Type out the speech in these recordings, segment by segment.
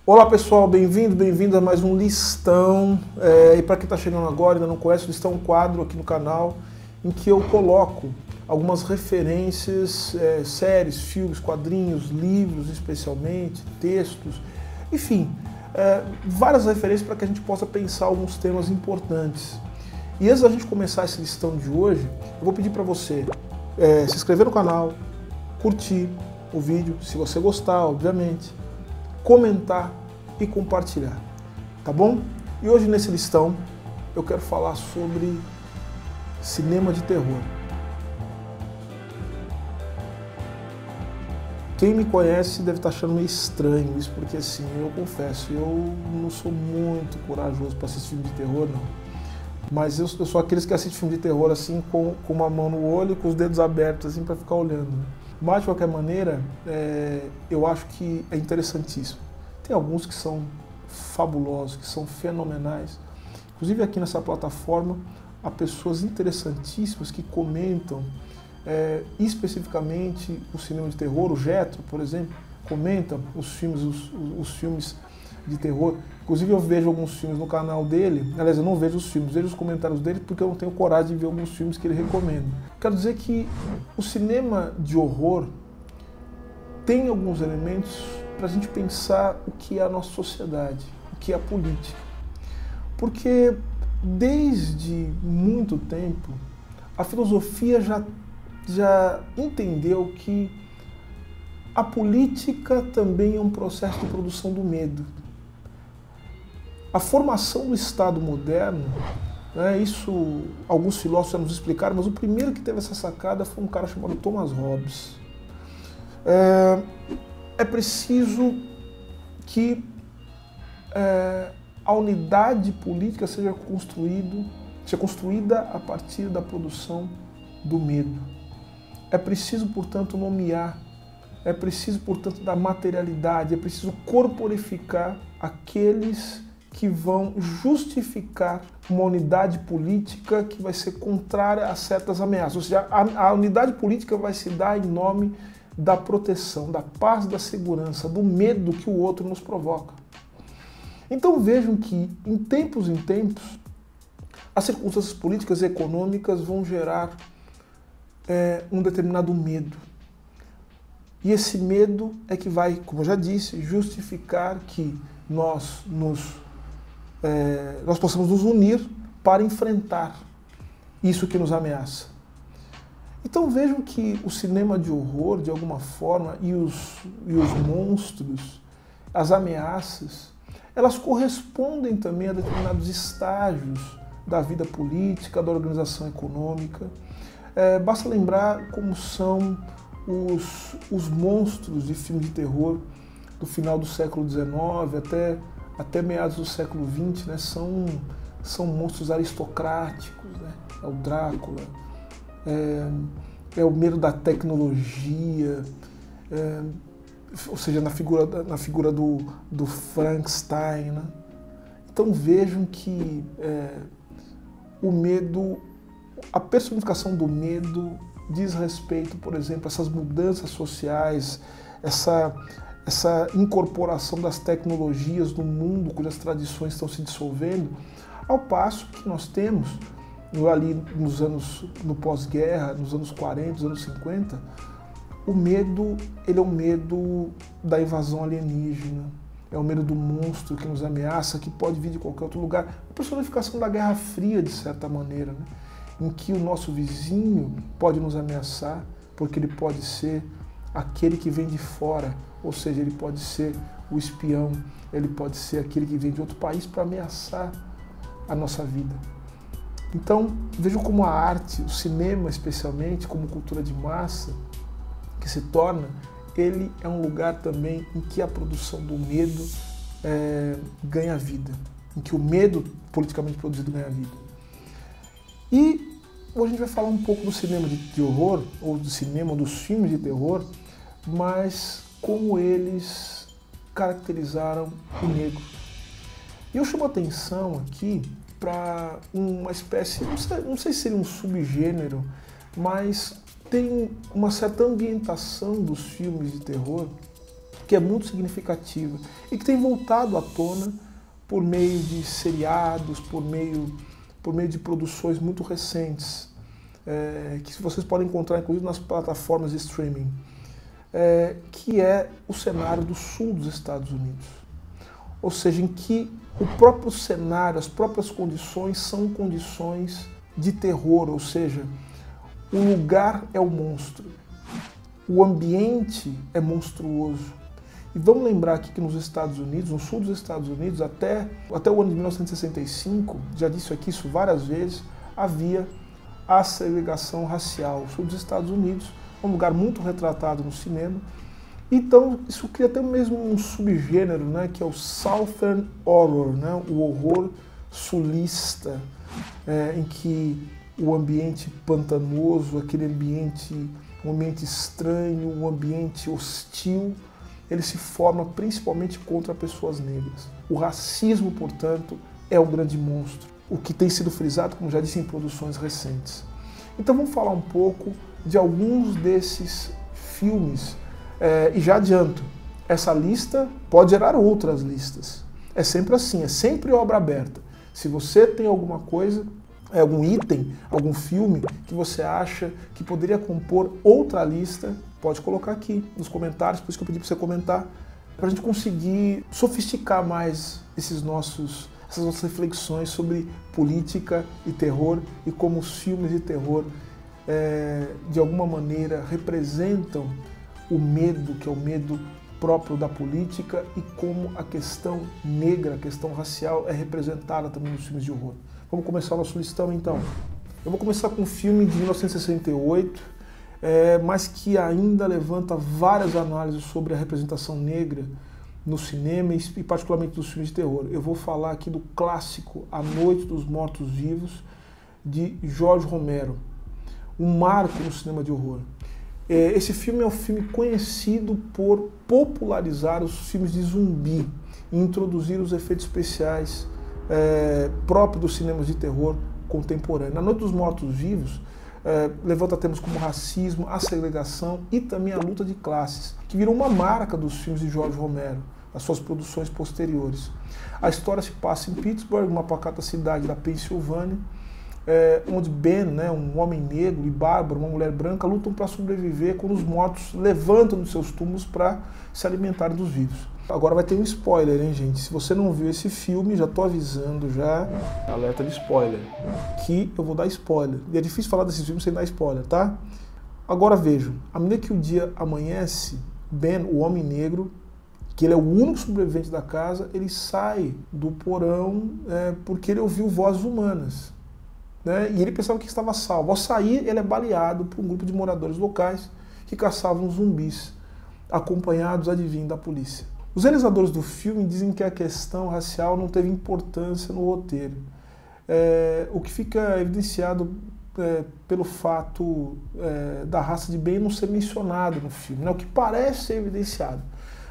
Olá pessoal, bem-vindo a mais um Listão. E para quem está chegando agora e ainda não conhece, o Listão é um quadro aqui no canal em que eu coloco algumas referências, séries, filmes, quadrinhos, livros especialmente, textos, enfim, várias referências para que a gente possa pensar alguns temas importantes. E antes da gente começar esse listão de hoje, eu vou pedir para você se inscrever no canal, curtir o vídeo, se você gostar, obviamente, comentar e compartilhar, tá bom? E hoje nesse listão eu quero falar sobre cinema de terror. Quem me conhece deve estar achando meio estranho isso, porque assim, eu confesso, eu não sou muito corajoso para assistir filme de terror, não. Mas eu sou aqueles que assistem filme de terror assim, com uma mão no olho e com os dedos abertos assim para ficar olhando, né? Mas de qualquer maneira, eu acho que é interessantíssimo. Tem alguns que são fabulosos, que são fenomenais. Inclusive aqui nessa plataforma há pessoas interessantíssimas que comentam especificamente o cinema de terror. O Getro, por exemplo, comenta os filmes de terror. Inclusive eu vejo alguns filmes no canal dele, aliás, eu não vejo os filmes, vejo os comentários dele porque eu não tenho coragem de ver alguns filmes que ele recomenda. Quero dizer que o cinema de horror tem alguns elementos para a gente pensar o que é a nossa sociedade, o que é a política. Porque desde muito tempo a filosofia já entendeu que a política também é um processo de produção do medo. A formação do Estado moderno, isso alguns filósofos já nos explicaram, mas o primeiro que teve essa sacada foi um cara chamado Thomas Hobbes. É preciso que a unidade política seja construída a partir da produção do medo. É preciso, portanto, nomear, é preciso, portanto, da materialidade, é preciso corporificar aqueles que vão justificar uma unidade política que vai ser contrária a certas ameaças. Ou seja, a unidade política vai se dar em nome da proteção, da paz, da segurança, do medo que o outro nos provoca. Então vejam que, em tempos, as circunstâncias políticas e econômicas vão gerar um determinado medo. E esse medo é que vai, como eu já disse, justificar que nós possamos nos unir para enfrentar isso que nos ameaça. Então vejam que o cinema de horror, de alguma forma, e os monstros, as ameaças, elas correspondem também a determinados estágios da vida política, da organização econômica. Basta lembrar como são os monstros de filme de terror do final do século XIX até meados do século XX, né? São monstros aristocráticos, né? É o Drácula, é o medo da tecnologia, ou seja, na figura do Frankenstein, né? Então vejam que o medo, a personificação do medo diz respeito, por exemplo, a essas mudanças sociais, essa incorporação das tecnologias no mundo, cujas tradições estão se dissolvendo, ao passo que nós temos, ali no pós-guerra, nos anos 40, nos anos 50, o medo, ele é o medo da invasão alienígena, é o medo do monstro que nos ameaça, que pode vir de qualquer outro lugar, a personificação da Guerra Fria, de certa maneira, né? Em que o nosso vizinho pode nos ameaçar, porque ele pode ser aquele que vem de fora, ou seja, ele pode ser o espião, ele pode ser aquele que vem de outro país para ameaçar a nossa vida. Então, vejam como a arte, o cinema especialmente, como cultura de massa, que se torna, ele é um lugar também em que a produção do medo ganha vida, em que o medo politicamente produzido ganha vida. E hoje a gente vai falar um pouco do cinema de horror, ou do cinema dos filmes de terror, mas como eles caracterizaram o negro. E eu chamo a atenção aqui para uma espécie, não sei se seria um subgênero, mas tem uma certa ambientação dos filmes de terror que é muito significativa e que tem voltado à tona por meio de seriados, por meio de produções muito recentes, que vocês podem encontrar inclusive nas plataformas de streaming, que é o cenário do sul dos Estados Unidos. Ou seja, em que o próprio cenário, as próprias condições são condições de terror, ou seja, o lugar é o monstro, o ambiente é monstruoso. E vamos lembrar aqui que nos Estados Unidos, no sul dos Estados Unidos, até o ano de 1965, já disse aqui isso várias vezes, havia a segregação racial. O sul dos Estados Unidos é um lugar muito retratado no cinema. Então, isso cria até mesmo um subgênero, né, que é o Southern Horror, né, o horror sulista, em que o ambiente pantanoso, aquele ambiente, um ambiente estranho, um ambiente hostil, ele se forma principalmente contra pessoas negras. O racismo, portanto, é o grande monstro, o que tem sido frisado, como já disse, em produções recentes. Então vamos falar um pouco de alguns desses filmes, e já adianto, essa lista pode gerar outras listas. É sempre assim, é sempre obra aberta. Se você tem alguma coisa, algum item, algum filme que você acha que poderia compor outra lista, pode colocar aqui nos comentários, por isso que eu pedi para você comentar, para a gente conseguir sofisticar mais essas nossas reflexões sobre política e terror e como os filmes de terror, de alguma maneira, representam o medo, que é o medo próprio da política, e como a questão negra, a questão racial é representada também nos filmes de horror. Vamos começar o nosso listão então. Eu vou começar com um filme de 1968, mas que ainda levanta várias análises sobre a representação negra no cinema e particularmente nos filmes de terror. Eu vou falar aqui do clássico A Noite dos Mortos-Vivos, de Jorge Romero, um marco no cinema de horror. Esse filme é um filme conhecido por popularizar os filmes de zumbi e introduzir os efeitos especiais próprios dos cinemas de terror contemporâneo. A Noite dos Mortos-Vivos levanta temas como racismo, a segregação e também a luta de classes, que virou uma marca dos filmes de Jorge Romero, as suas produções posteriores. A história se passa em Pittsburgh, uma pacata cidade da Pensilvânia, onde Ben, né, um homem negro, e Bárbara, uma mulher branca, lutam para sobreviver quando os mortos levantam dos seus túmulos para se alimentarem dos vivos. Agora vai ter um spoiler, hein, gente? Se você não viu esse filme, já estou avisando, já, alerta de spoiler, que eu vou dar spoiler. E é difícil falar desse filme sem dar spoiler, tá? Agora vejam, à medida que o dia amanhece, Ben, o homem negro, que ele é o único sobrevivente da casa, ele sai do porão porque ele ouviu vozes humanas. Né? E ele pensava que estava salvo. Ao sair, ele é baleado por um grupo de moradores locais que caçavam zumbis, acompanhados, adivinha, da polícia. Os realizadores do filme dizem que a questão racial não teve importância no roteiro, o que fica evidenciado pelo fato da raça de Ben não ser mencionado no filme, né? O que parece ser evidenciado.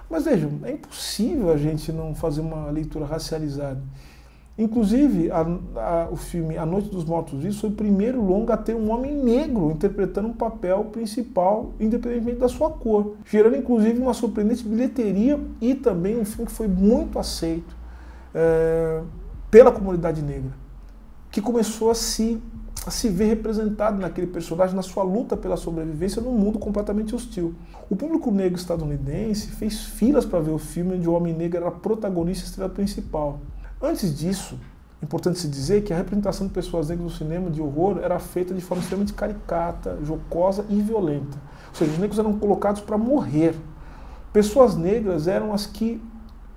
Mas vejam, é impossível a gente não fazer uma leitura racializada. Inclusive, o filme A Noite dos Mortos-Vivos foi o primeiro longa a ter um homem negro interpretando um papel principal, independentemente da sua cor, gerando inclusive uma surpreendente bilheteria e também um filme que foi muito aceito pela comunidade negra, que começou a se ver representado naquele personagem, na sua luta pela sobrevivência num mundo completamente hostil. O público negro estadunidense fez filas para ver o filme onde o homem negro era protagonista e estrela principal. Antes disso, é importante se dizer que a representação de pessoas negras no cinema de horror era feita de forma extremamente caricata, jocosa e violenta. Ou seja, os negros eram colocados para morrer. Pessoas negras eram as que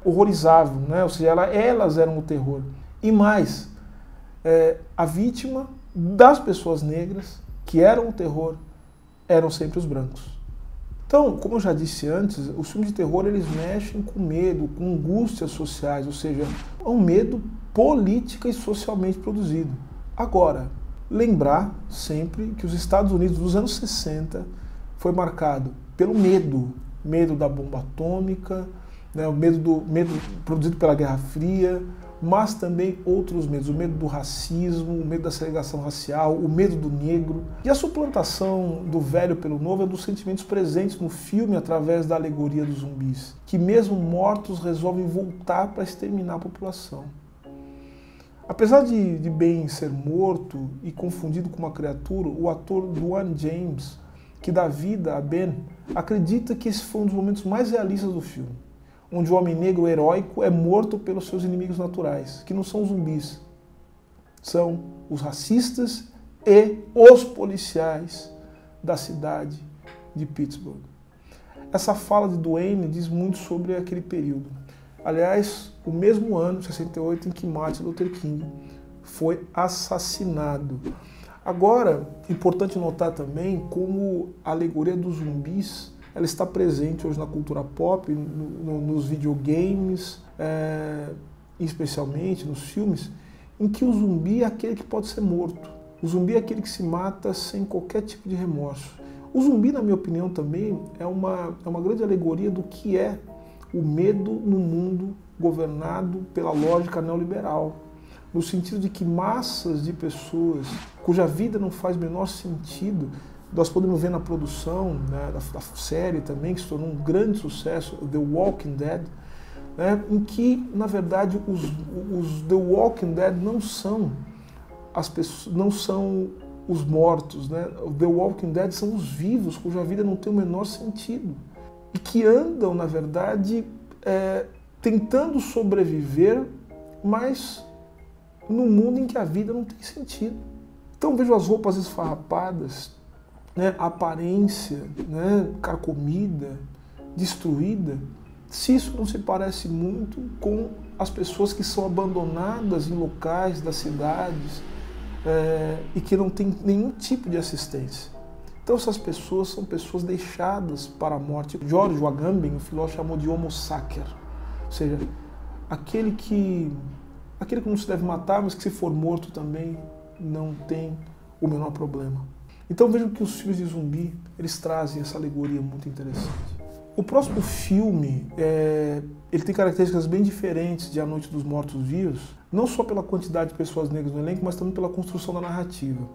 horrorizavam, né? Ou seja, elas eram o terror. E mais, a vítima das pessoas negras, que eram o terror, eram sempre os brancos. Então, como eu já disse antes, os filmes de terror eles mexem com medo, com angústias sociais, ou seja, é um medo política e socialmente produzido. Agora, lembrar sempre que os Estados Unidos dos anos 60 foi marcado pelo medo da bomba atômica, né, o medo produzido pela Guerra Fria, mas também outros medos, o medo do racismo, o medo da segregação racial, o medo do negro. E a suplantação do velho pelo novo é dos sentimentos presentes no filme através da alegoria dos zumbis, que mesmo mortos resolvem voltar para exterminar a população. Apesar de Ben ser morto e confundido com uma criatura, o ator Duane James, que dá vida a Ben, acredita que esse foi um dos momentos mais realistas do filme, onde o homem negro heróico é morto pelos seus inimigos naturais, que não são zumbis, são os racistas e os policiais da cidade de Pittsburgh. Essa fala de Duane diz muito sobre aquele período. Aliás, o mesmo ano, 68, em que Martin Luther King foi assassinado. Agora, importante notar também como a alegoria dos zumbis ela está presente hoje na cultura pop, nos videogames, especialmente nos filmes, em que o zumbi é aquele que pode ser morto. O zumbi é aquele que se mata sem qualquer tipo de remorso. O zumbi, na minha opinião, também é uma grande alegoria do que é o medo no mundo governado pela lógica neoliberal, no sentido de que massas de pessoas cuja vida não faz o menor sentido, nós podemos ver na produção, né, da série também, que se tornou um grande sucesso, The Walking Dead, né, em que, na verdade, os The Walking Dead não são as pessoas, não são os mortos, né? The Walking Dead são os vivos, cuja vida não tem o menor sentido. E que andam, na verdade, tentando sobreviver, mas num mundo em que a vida não tem sentido. Então vejo as roupas esfarrapadas, né, a aparência, né, carcomida, destruída, se isso não se parece muito com as pessoas que são abandonadas em locais das cidades e que não têm nenhum tipo de assistência. Então essas pessoas são pessoas deixadas para a morte. George Agamben, o filósofo, chamou de homo sacer, ou seja, aquele que não se deve matar, mas que se for morto também não tem o menor problema. Então vejam que os filmes de zumbi, eles trazem essa alegoria muito interessante. O próximo filme, ele tem características bem diferentes de A Noite dos Mortos-Vivos, não só pela quantidade de pessoas negras no elenco, mas também pela construção da narrativa.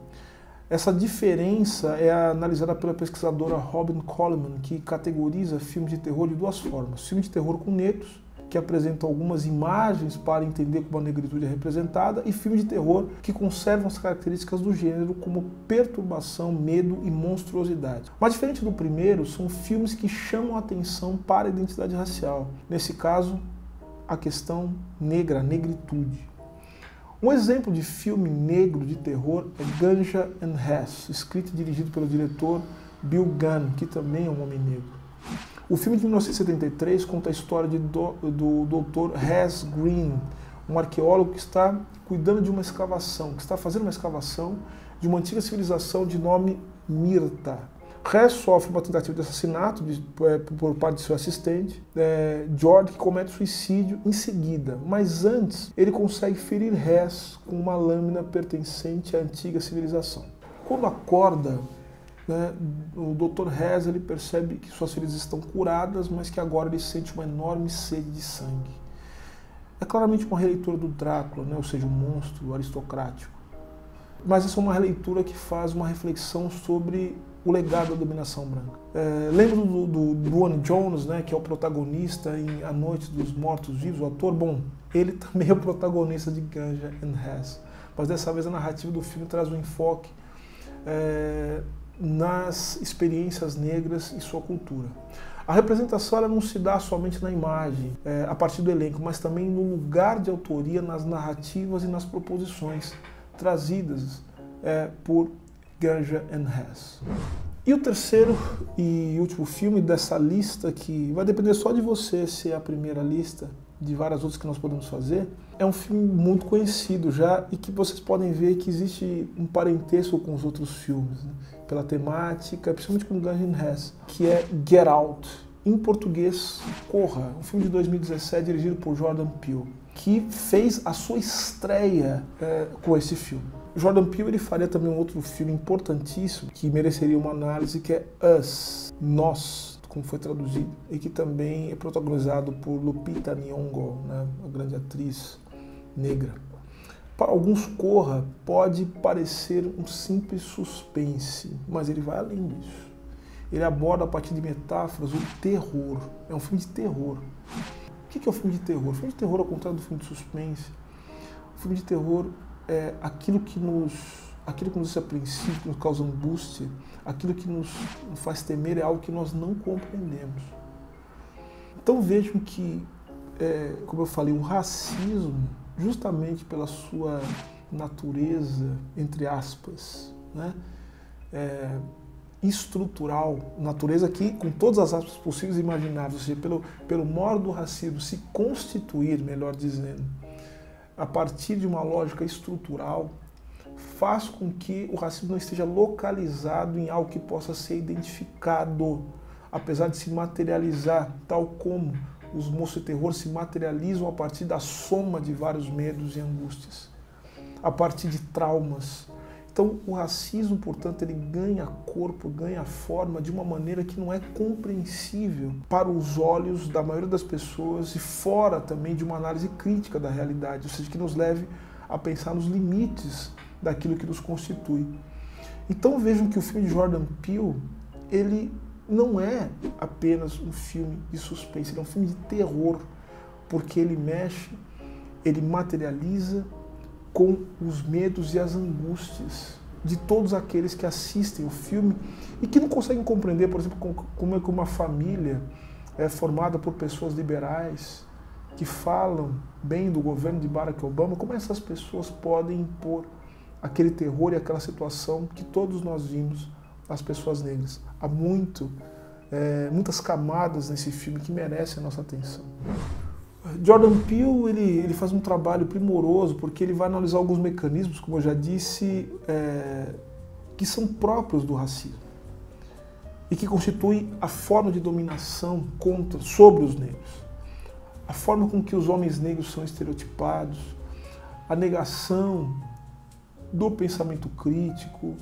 Essa diferença é analisada pela pesquisadora Robin Coleman, que categoriza filmes de terror de duas formas. Filme de terror com negros, que apresentam algumas imagens para entender como a negritude é representada, e filme de terror que conservam as características do gênero como perturbação, medo e monstruosidade. Mas diferente do primeiro, são filmes que chamam a atenção para a identidade racial. Nesse caso, a questão negra, a negritude. Um exemplo de filme negro de terror é Ganja and Hess, escrito e dirigido pelo diretor Bill Gunn, que também é um homem negro. O filme de 1973 conta a história do Dr. Hess Green, um arqueólogo que está cuidando de uma escavação, que está fazendo uma escavação de uma antiga civilização de nome Mirta. Hess sofre uma tentativa de assassinato por parte de seu assistente, George, que comete suicídio em seguida. Mas antes, ele consegue ferir Hess com uma lâmina pertencente à antiga civilização. Quando acorda, o Dr. Hess ele percebe que suas feridas estão curadas, mas que agora ele sente uma enorme sede de sangue. É claramente uma releitura do Drácula, ou seja, um monstro aristocrático. Mas essa é uma releitura que faz uma reflexão sobre o legado da dominação branca. Lembro do Duane Jones, que é o protagonista em A Noite dos Mortos-Vivos, o ator? Bom, ele também é o protagonista de Ganja and Hess, mas dessa vez a narrativa do filme traz um enfoque nas experiências negras e sua cultura. A representação ela não se dá somente na imagem, a partir do elenco, mas também no lugar de autoria, nas narrativas e nas proposições trazidas por Ganja and Hess. E o terceiro e último filme dessa lista, que vai depender só de você se é a primeira lista, de várias outras que nós podemos fazer, é um filme muito conhecido já e que vocês podem ver que existe um parentesco com os outros filmes, pela temática, principalmente com Ganja and Hess, que é Get Out. Em português, Corra, um filme de 2017 dirigido por Jordan Peele, que fez a sua estreia com esse filme. Jordan Peele ele faria também um outro filme importantíssimo que mereceria uma análise, que é Us, Nós, como foi traduzido, e que também é protagonizado por Lupita Nyong'o, a grande atriz negra. Para alguns, Corra pode parecer um simples suspense, mas ele vai além disso. Ele aborda a partir de metáforas o terror. É um filme de terror. O que é um filme de terror? O filme de terror, ao contrário do filme de suspense, o filme de terror é aquilo que nos deixa apreensivo, que nos causa angústia, aquilo que nos faz temer é algo que nós não compreendemos. Então vejam que, como eu falei, o racismo, justamente pela sua natureza, entre aspas, né, estrutural, natureza aqui com todas as aspas possíveis e imagináveis, ou seja, pelo modo do racismo se constituir, melhor dizendo, a partir de uma lógica estrutural, faz com que o racismo não esteja localizado em algo que possa ser identificado, apesar de se materializar, tal como os monstros de terror se materializam a partir da soma de vários medos e angústias, a partir de traumas. Então, o racismo, portanto, ele ganha corpo, ganha forma de uma maneira que não é compreensível para os olhos da maioria das pessoas e fora também de uma análise crítica da realidade, ou seja, que nos leve a pensar nos limites daquilo que nos constitui. Então vejam que o filme de Jordan Peele, ele não é apenas um filme de suspense, ele é um filme de terror, porque ele mexe, ele materializa com os medos e as angústias de todos aqueles que assistem o filme e que não conseguem compreender, por exemplo, como é que uma família é formada por pessoas liberais que falam bem do governo de Barack Obama, como essas pessoas podem impor aquele terror e aquela situação que todos nós vimos as pessoas negras. Há muitas camadas nesse filme que merecem a nossa atenção. Jordan Peele ele faz um trabalho primoroso porque ele vai analisar alguns mecanismos, como eu já disse, que são próprios do racismo e que constituem a forma de dominação sobre os negros, a forma com que os homens negros são estereotipados, a negação do pensamento crítico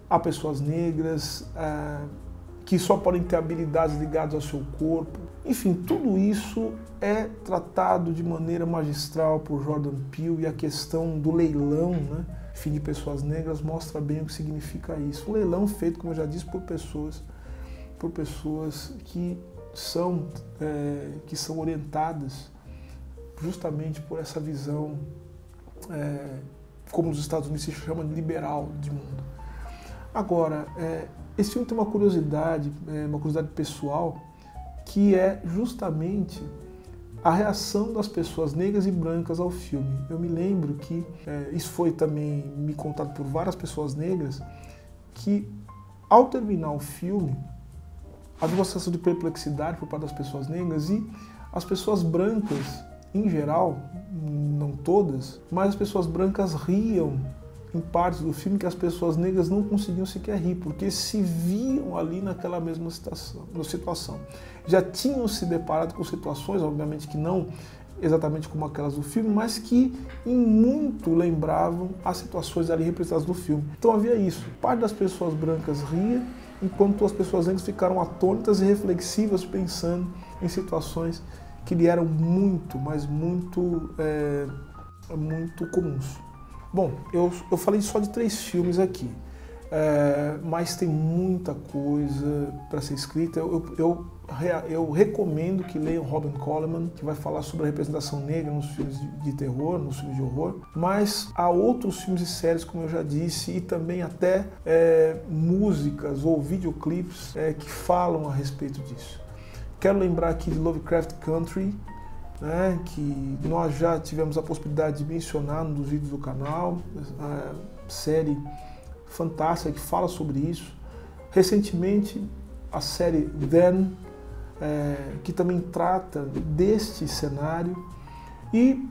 a pessoas negras, que só podem ter habilidades ligadas ao seu corpo. Enfim, tudo isso é tratado de maneira magistral por Jordan Peele e a questão do leilão, né, enfim, de pessoas negras mostra bem o que significa isso. Um leilão feito, como eu já disse, por pessoas que são orientadas justamente por essa visão, como nos Estados Unidos se chama, liberal de mundo. Agora, esse filme tem uma curiosidade pessoal, que é justamente a reação das pessoas negras e brancas ao filme. Eu me lembro que isso foi também me contado por várias pessoas negras, que ao terminar o filme, havia uma sensação de perplexidade por parte das pessoas negras e as pessoas brancas, em geral, não todas, mas as pessoas brancas riam em partes do filme que as pessoas negras não conseguiam sequer rir, porque se viam ali naquela mesma situação. Já tinham se deparado com situações, obviamente que não exatamente como aquelas do filme, mas que em muito lembravam as situações ali representadas no filme. Então havia isso, parte das pessoas brancas ria, enquanto as pessoas negras ficaram atônitas e reflexivas pensando em situações que lhe eram muito, mas muito comuns. Bom, eu falei só de 3 filmes aqui, mas tem muita coisa para ser escrita. Eu recomendo que leiam Robin Coleman, que vai falar sobre a representação negra nos filmes de terror, nos filmes de horror. Mas há outros filmes e séries, como eu já disse, e também até músicas ou videoclipes que falam a respeito disso. Quero lembrar aqui de Lovecraft Country, né, que nós já tivemos a possibilidade de mencionar num dos vídeos do canal, série fantástica que fala sobre isso. Recentemente, a série Then, que também trata deste cenário. E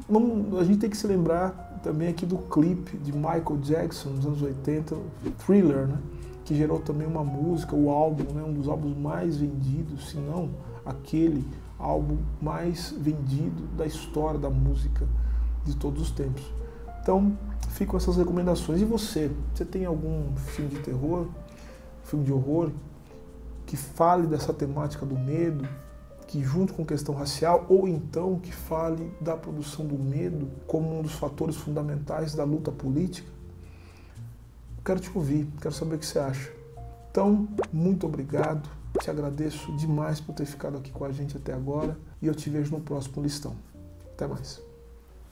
a gente tem que se lembrar também aqui do clipe de Michael Jackson, nos anos 80, Thriller, né, que gerou também uma música, o álbum, né, um dos álbuns mais vendidos, se não aquele álbum mais vendido da história da música de todos os tempos. Então, ficam essas recomendações. E você? Você tem algum filme de terror, filme de horror, que fale dessa temática do medo, que junto com a questão racial, ou então que fale da produção do medo como um dos fatores fundamentais da luta política. Eu quero te ouvir, quero saber o que você acha. Então, muito obrigado, te agradeço demais por ter ficado aqui com a gente até agora e eu te vejo no próximo listão. Até mais.